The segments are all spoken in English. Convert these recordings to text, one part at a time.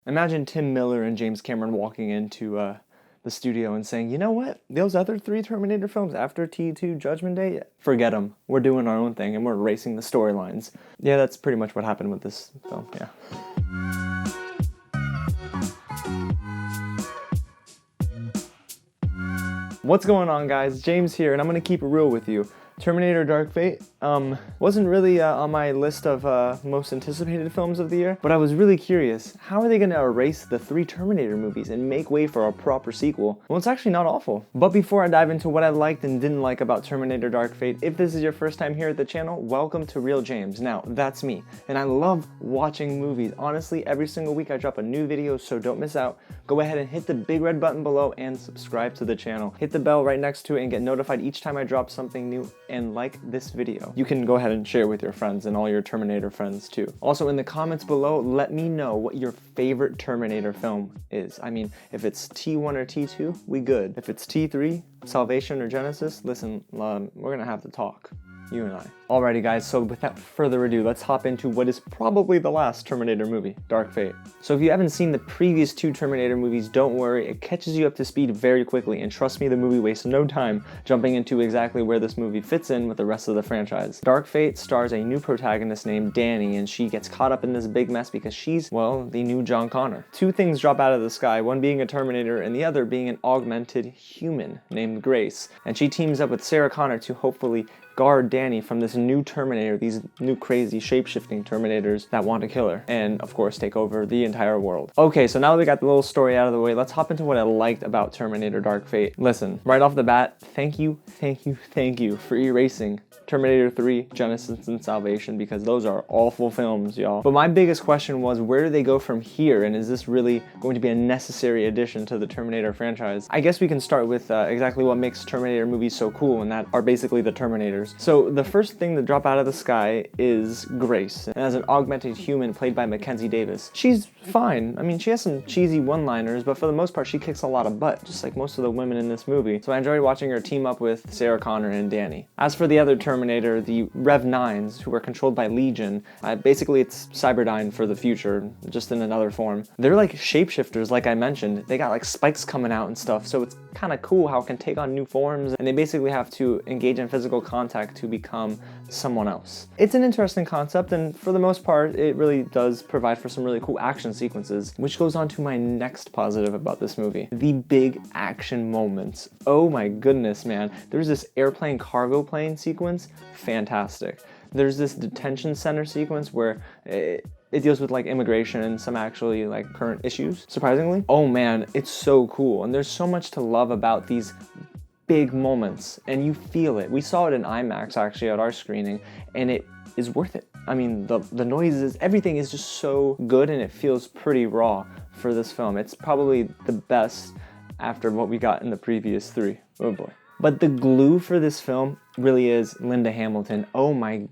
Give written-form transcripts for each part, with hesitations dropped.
Imagine Tim Miller and James Cameron walking into the studio and saying, you know what? Those other three Terminator films after T2 Judgment Day, forget them. We're doing our own thing and we're erasing the storylines. Yeah, that's pretty much what happened with this film, yeah. What's going on, guys? James here, and I'm gonna keep it real with you. Terminator Dark Fate wasn't really on my list of most anticipated films of the year, but I was really curious, how are they going to erase the three Terminator movies and make way for a proper sequel? Well, it's actually not awful. But before I dive into what I liked and didn't like about Terminator Dark Fate, if this is your first time here at the channel, welcome to Real James. Now, that's me, and I love watching movies. Honestly, every single week I drop a new video, so don't miss out. Go ahead and hit the big red button below and subscribe to the channel. Hit the bell right next to it and get notified each time I drop something new, and like this video. You can go ahead and share with your friends and all your Terminator friends too. Also, in the comments below, let me know what your favorite Terminator film is. I mean, if it's T1 or T2, we good. If it's T3, Salvation or Genesis, listen, we're gonna have to talk. You and I. Alrighty guys, so without further ado, let's hop into what is probably the last Terminator movie, Dark Fate. So if you haven't seen the previous two Terminator movies, don't worry, it catches you up to speed very quickly, and trust me, the movie wastes no time jumping into exactly where this movie fits in with the rest of the franchise. Dark Fate stars a new protagonist named Danny, and she gets caught up in this big mess because she's, well, the new John Connor. Two things drop out of the sky, one being a Terminator and the other being an augmented human named Grace, and she teams up with Sarah Connor to hopefully guard Danny from this new Terminator, these new crazy shape-shifting Terminators that want to kill her, and of course take over the entire world. Okay, so now that we got the little story out of the way, let's hop into what I liked about Terminator Dark Fate. Listen, right off the bat, thank you for erasing Terminator 3, Genesis, and Salvation, because those are awful films, y'all. But my biggest question was, where do they go from here, and is this really going to be a necessary addition to the Terminator franchise? I guess we can start with exactly what makes Terminator movies so cool, and that are basically the Terminators. So the first thing that drop out of the sky is Grace, and as an augmented human played by Mackenzie Davis. She's fine. I mean, she has some cheesy one-liners, but for the most part, she kicks a lot of butt, just like most of the women in this movie. So I enjoyed watching her team up with Sarah Connor and Danny. As for the other Terminator, the Rev 9s, who are controlled by Legion, basically it's Cyberdyne for the future, just in another form. They're like shapeshifters, like I mentioned. They got like spikes coming out and stuff, so it's kind of cool how it can take on new forms, and they basically have to engage in physical contact to become someone else. It's an interesting concept, and for the most part, it really does provide for some really cool action sequences, which goes on to my next positive about this movie. The big action moments. Oh my goodness, man. There's this airplane cargo plane sequence, fantastic. There's this detention center sequence where it deals with like immigration and some actually like current issues, surprisingly. Oh man, it's so cool. And there's so much to love about these big moments, and you feel it. We saw it in IMAX actually at our screening, and it is worth it. I mean, the noises, everything is just so good, and it feels pretty raw for this film. It's probably the best after what we got in the previous three. Oh boy. But the glue for this film really is Linda Hamilton. Oh my,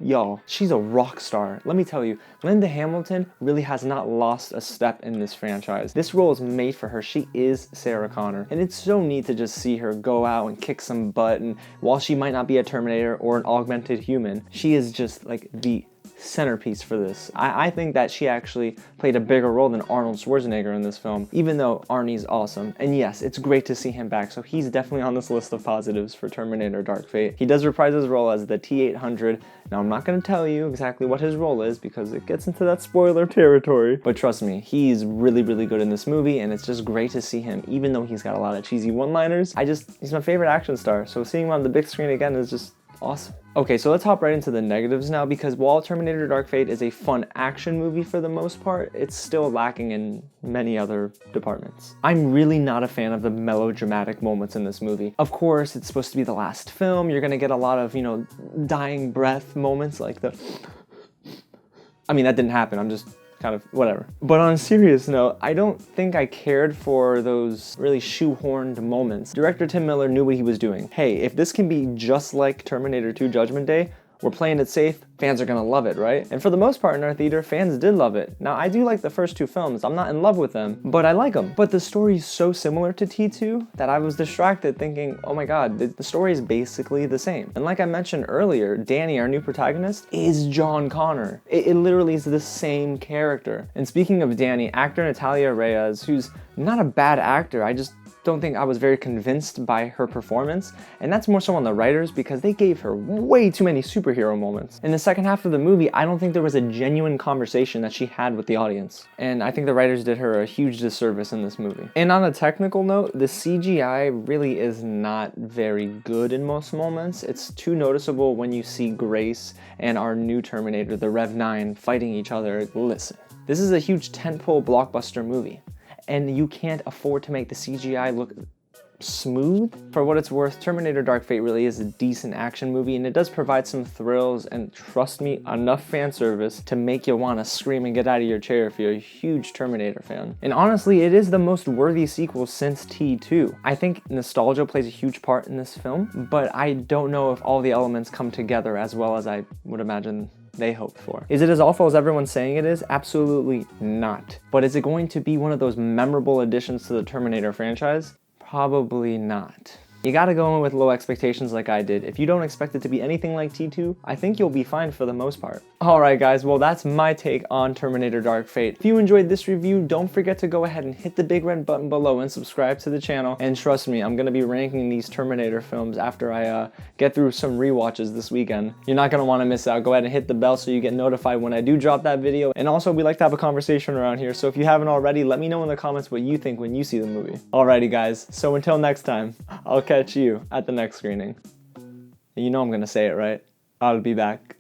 y'all, she's a rock star. Let me tell you, Linda Hamilton really has not lost a step in this franchise. This role is made for her. She is Sarah Connor. And it's so neat to just see her go out and kick some butt, and while she might not be a Terminator or an augmented human, she is just like the centerpiece for this. I think that she actually played a bigger role than Arnold Schwarzenegger in this film, even though Arnie's awesome. And yes, it's great to see him back, so he's definitely on this list of positives for Terminator Dark Fate. He does reprise his role as the T-800. Now, I'm not going to tell you exactly what his role is because it gets into that spoiler territory, but trust me, he's really good in this movie, and it's just great to see him, even though he's got a lot of cheesy one-liners. He's my favorite action star, so seeing him on the big screen again is just awesome. Okay, so let's hop right into the negatives now, because while Terminator Dark Fate is a fun action movie for the most part, it's still lacking in many other departments. I'm really not a fan of the melodramatic moments in this movie. Of course, it's supposed to be the last film. You're gonna get a lot of, dying breath moments like the... I mean, that didn't happen. I'm just kind of whatever. But on a serious note, I don't think I cared for those really shoehorned moments. Director Tim Miller knew what he was doing. Hey, if this can be just like Terminator 2 Judgment Day, we're playing it safe, fans are gonna love it, right? And for the most part in our theater, fans did love it. Now, I do like the first two films. I'm not in love with them, but I like them. But the story is so similar to T2 that I was distracted thinking, oh my god, the story is basically the same. And like I mentioned earlier, Danny, our new protagonist, is John Connor. It literally is the same character. And speaking of Danny, actor Natalia Reyes, who's not a bad actor, I just don't think I was very convinced by her performance, and that's more so on the writers because they gave her way too many superhero moments. In the second half of the movie, I don't think there was a genuine conversation that she had with the audience, and I think the writers did her a huge disservice in this movie. And on a technical note, the CGI really is not very good in most moments. It's too noticeable when you see Grace and our new Terminator, the Rev 9, fighting each other. Listen, this is a huge tentpole blockbuster movie, and you can't afford to make the CGI look smooth. For what it's worth, Terminator Dark Fate really is a decent action movie, and it does provide some thrills and, trust me, enough fan service to make you want to scream and get out of your chair if you're a huge Terminator fan. And honestly, it is the most worthy sequel since T2. I think nostalgia plays a huge part in this film, but I don't know if all the elements come together as well as I would imagine they hoped for. Is it as awful as everyone's saying it is? Absolutely not. But is it going to be one of those memorable additions to the Terminator franchise? Probably not. You gotta go in with low expectations like I did. If you don't expect it to be anything like T2, I think you'll be fine for the most part. Alright guys, well that's my take on Terminator Dark Fate. If you enjoyed this review, don't forget to go ahead and hit the big red button below and subscribe to the channel. And trust me, I'm gonna be ranking these Terminator films after I get through some rewatches this weekend. You're not gonna wanna miss out. Go ahead and hit the bell so you get notified when I do drop that video. And also, we like to have a conversation around here, so if you haven't already, let me know in the comments what you think when you see the movie. Alrighty guys, so until next time, I'll catch you at the next screening. You know I'm gonna say it right. I'll be back.